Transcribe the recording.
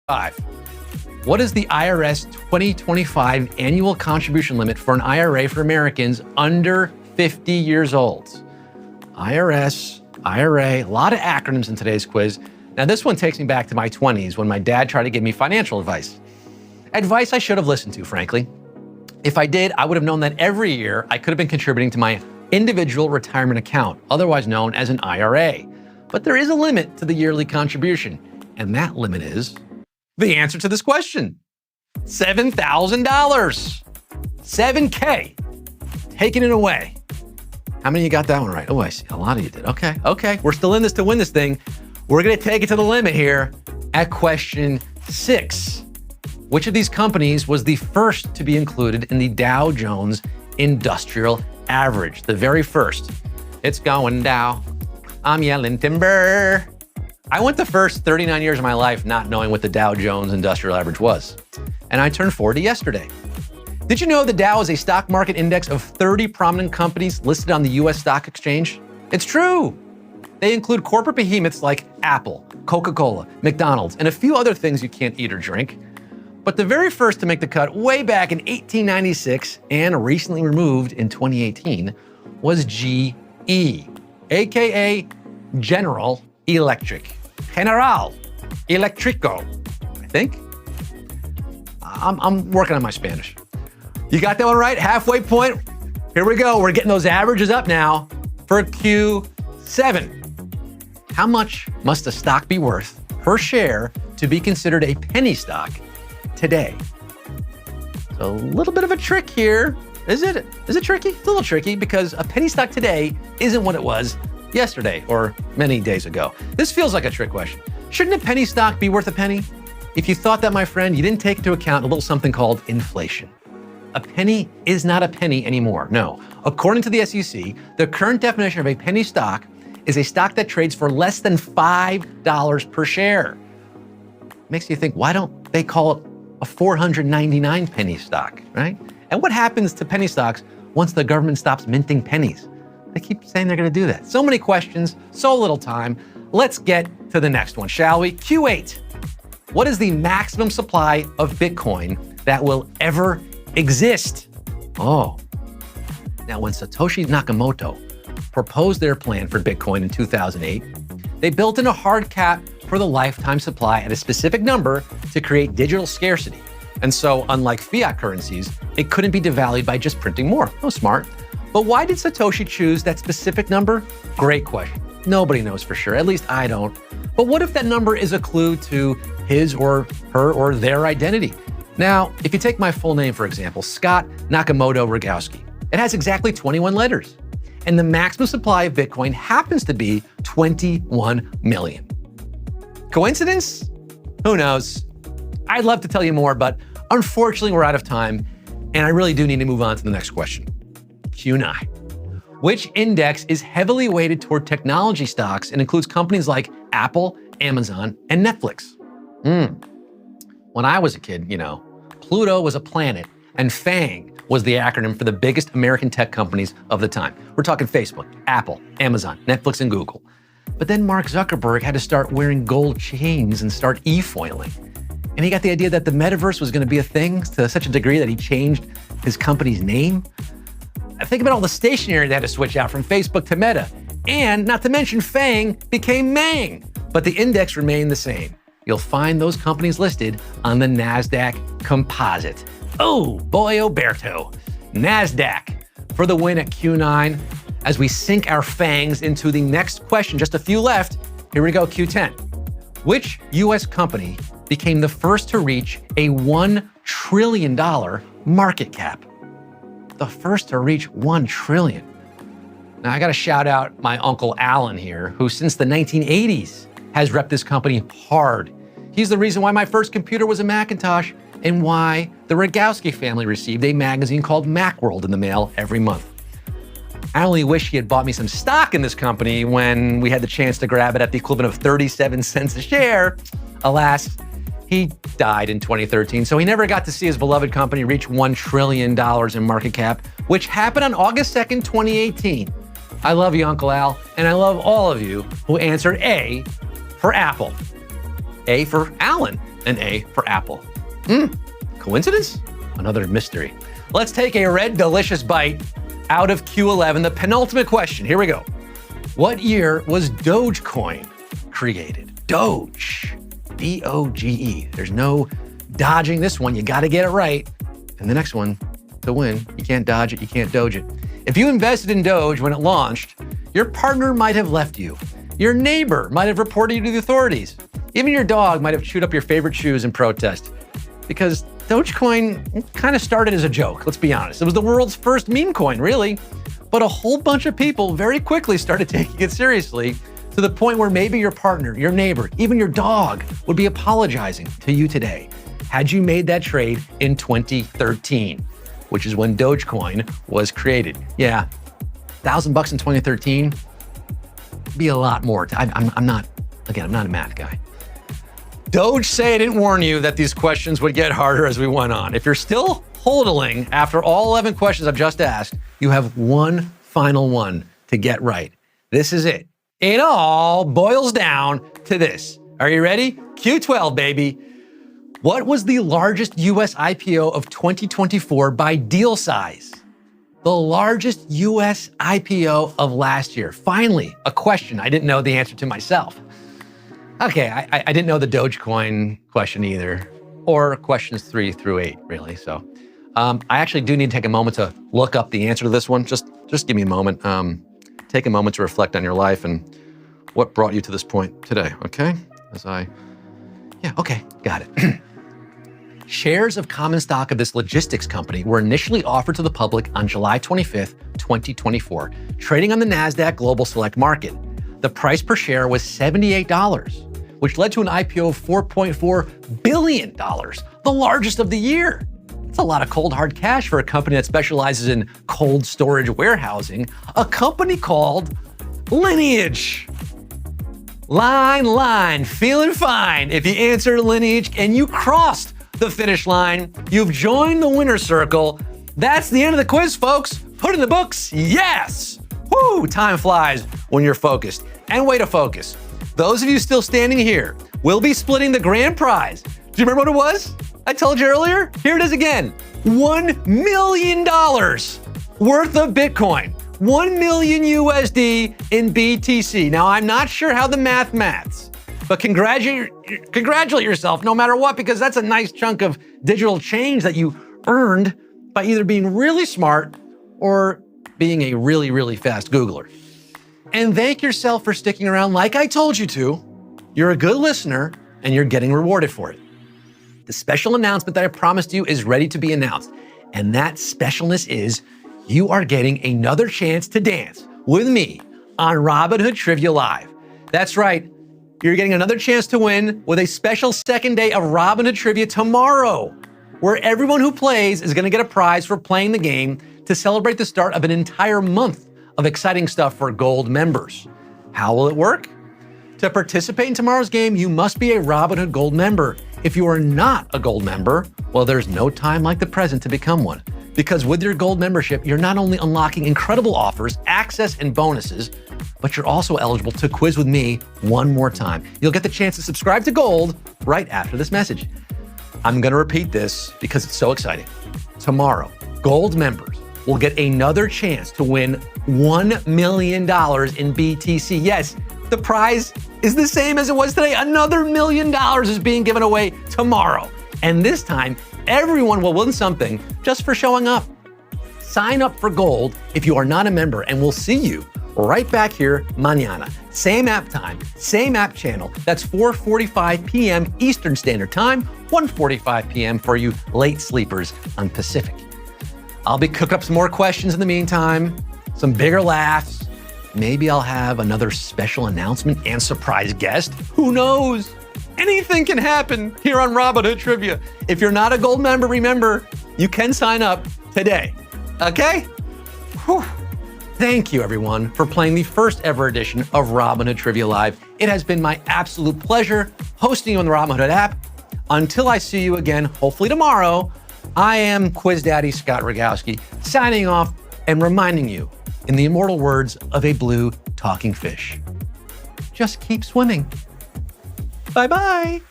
5. What is the IRS 2025 annual contribution limit for an IRA for Americans under 50 years old? IRS, IRA, a lot of acronyms in today's quiz. Now this one takes me back to my 20s when my dad tried to give me financial advice. Advice I should have listened to, frankly. If I did, I would have known that every year I could have been contributing to my individual retirement account, otherwise known as an IRA. But there is a limit to the yearly contribution, and that limit is the answer to this question: $7,000. $7K. Taking it away. How many of you got that one right? Oh, I see. A lot of you did. Okay. We're still in this to win this thing. We're going to take it to the limit here at question 6. Which of these companies was the first to be included in the Dow Jones Industrial Average? The very first. It's going Dow. I'm yelling timber. I went the first 39 years of my life not knowing what the Dow Jones Industrial Average was. And I turned 40 yesterday. Did you know the Dow is a stock market index of 30 prominent companies listed on the US Stock Exchange? It's true. They include corporate behemoths like Apple, Coca-Cola, McDonald's, and a few other things you can't eat or drink. But the very first to make the cut way back in 1896 and recently removed in 2018 was GE, aka General Electric. General Electrico, I think. I'm working on my Spanish. You got that one right? Halfway point. Here we go. We're getting those averages up now for Q7. How much must a stock be worth per share to be considered a penny stock today? So a little bit of a trick here. Is it tricky? It's a little tricky because a penny stock today isn't what it was yesterday or many days ago. This feels like a trick question. Shouldn't a penny stock be worth a penny? If you thought that, my friend, you didn't take into account a little something called inflation. A penny is not a penny anymore. No. According to the SEC, the current definition of a penny stock is a stock that trades for less than $5 per share. Makes you think, why don't they call it a 499 penny stock, right? And what happens to penny stocks once the government stops minting pennies? They keep saying they're going to do that. So many questions, so little time. Let's get to the next one, shall we? Q8. What is the maximum supply of Bitcoin that will ever exist? Oh. Now, when Satoshi Nakamoto proposed their plan for Bitcoin in 2008, they built in a hard cap for the lifetime supply at a specific number to create digital scarcity. And so, unlike fiat currencies, it couldn't be devalued by just printing more. Oh, smart. But why did Satoshi choose that specific number? Great question. Nobody knows for sure, at least I don't. But what if that number is a clue to his or her or their identity? Now, if you take my full name, for example, Scott Nakamoto Rogowski, it has exactly 21 letters. And the maximum supply of Bitcoin happens to be 21 million. Coincidence? Who knows? I'd love to tell you more, but unfortunately we're out of time, and I really do need to move on to the next question. Q9. Which index is heavily weighted toward technology stocks and includes companies like Apple, Amazon, and Netflix? When I was a kid, Pluto was a planet, and FANG was the acronym for the biggest American tech companies of the time. We're talking Facebook, Apple, Amazon, Netflix, and Google. But then Mark Zuckerberg had to start wearing gold chains and start e-foiling. And he got the idea that the metaverse was going to be a thing to such a degree that he changed his company's name. Think about all the stationery they had to switch out from Facebook to Meta. And not to mention FANG became MANG, but the index remained the same. You'll find those companies listed on the NASDAQ Composite. Oh, boy, Oberto. NASDAQ for the win at Q9. As we sink our fangs into the next question, just a few left. Here we go, Q10. Which US company became the first to reach a $1 trillion market cap? The first to reach 1 trillion. Now I gotta shout out my Uncle Alan here, who since the 1980s has repped this company hard. He's the reason why my first computer was a Macintosh and why the Rogowski family received a magazine called Macworld in the mail every month. I only wish he had bought me some stock in this company when we had the chance to grab it at the equivalent of 37 cents a share. Alas, he died in 2013, so he never got to see his beloved company reach $1 trillion in market cap, which happened on August 2nd, 2018. I love you, Uncle Al, and I love all of you who answered A for Apple. A for Alan. an A for Apple. Coincidence? Another mystery. Let's take a red delicious bite out of Q11, the penultimate question. Here we go. What year was Dogecoin created? Doge. D-O-G-E. There's no dodging this one. You got to get it right. And the next one, to win, you can't dodge it, you can't doge it. If you invested in Doge when it launched, your partner might have left you. Your neighbor might have reported you to the authorities. Even your dog might have chewed up your favorite shoes in protest. Because Dogecoin kind of started as a joke, let's be honest. It was the world's first meme coin, really. But a whole bunch of people very quickly started taking it seriously, to the point where maybe your partner, your neighbor, even your dog would be apologizing to you today had you made that trade in 2013, which is when Dogecoin was created. Yeah, $1,000 in 2013, be a lot more. I'm not a math guy. Doge say I didn't warn you that these questions would get harder as we went on. If you're still hodling after all 11 questions I've just asked, you have one final one to get right. This is it. It all boils down to this. Are you ready? Q12, baby. What was the largest US IPO of 2024 by deal size? The largest US IPO of last year. Finally, a question I didn't know the answer to myself. Okay, I didn't know the Dogecoin question either, or questions 3 through 8, really. So I actually do need to take a moment to look up the answer to this one. Just give me a moment. Take a moment to reflect on your life and what brought you to this point today, okay? Okay, got it. Shares of common stock of this logistics company were initially offered to the public on July 25th, 2024, trading on the NASDAQ Global Select Market. The price per share was $78, which led to an IPO of $4.4 billion, the largest of the year. It's a lot of cold hard cash for a company that specializes in cold storage warehousing, a company called Lineage. Line, feeling fine. If you answered Lineage and you crossed the finish line, you've joined the winner's circle. That's the end of the quiz, folks. Put it in the books, yes. Woo, time flies when you're focused. And way to focus. Those of you still standing here will be splitting the grand prize. Do you remember what it was? I told you earlier. Here it is again. $1 million worth of Bitcoin. 1 million USD in BTC. Now, I'm not sure how the maths, but congratulate yourself no matter what, because that's a nice chunk of digital change that you earned by either being really smart or being a really, really fast Googler. And thank yourself for sticking around like I told you to. You're a good listener and you're getting rewarded for it. The special announcement that I promised you is ready to be announced. And that specialness is you are getting another chance to dance with me on Robinhood Trivia Live. That's right. You're getting another chance to win with a special second day of Robinhood Trivia tomorrow, where everyone who plays is going to get a prize for playing the game to celebrate the start of an entire month of exciting stuff for Gold members. How will it work? To participate in tomorrow's game, you must be a Robinhood Gold member. If you are not a Gold member, well, there's no time like the present to become one. Because with your Gold membership, you're not only unlocking incredible offers, access, and bonuses, but you're also eligible to quiz with me one more time. You'll get the chance to subscribe to Gold right after this message. I'm going to repeat this because it's so exciting. Tomorrow, Gold members will get another chance to win $1 million in BTC. Yes, the prize is the same as it was today. Another $1 million is being given away tomorrow. And this time, everyone will win something just for showing up. Sign up for Gold if you are not a member, and we'll see you right back here mañana. Same app time, same app channel. That's 4:45 p.m. Eastern Standard Time, 1:45 p.m. for you late sleepers on Pacific. I'll be cooking up some more questions in the meantime, some bigger laughs. Maybe I'll have another special announcement and surprise guest. Who knows? Anything can happen here on Robinhood Trivia. If you're not a Gold member, remember, you can sign up today. Okay? Whew. Thank you, everyone, for playing the first ever edition of Robinhood Trivia Live. It has been my absolute pleasure hosting you on the Robinhood app. Until I see you again, hopefully tomorrow, I am Quiz Daddy Scott Rogowski, signing off and reminding you, in the immortal words of a blue talking fish, just keep swimming. Bye-bye.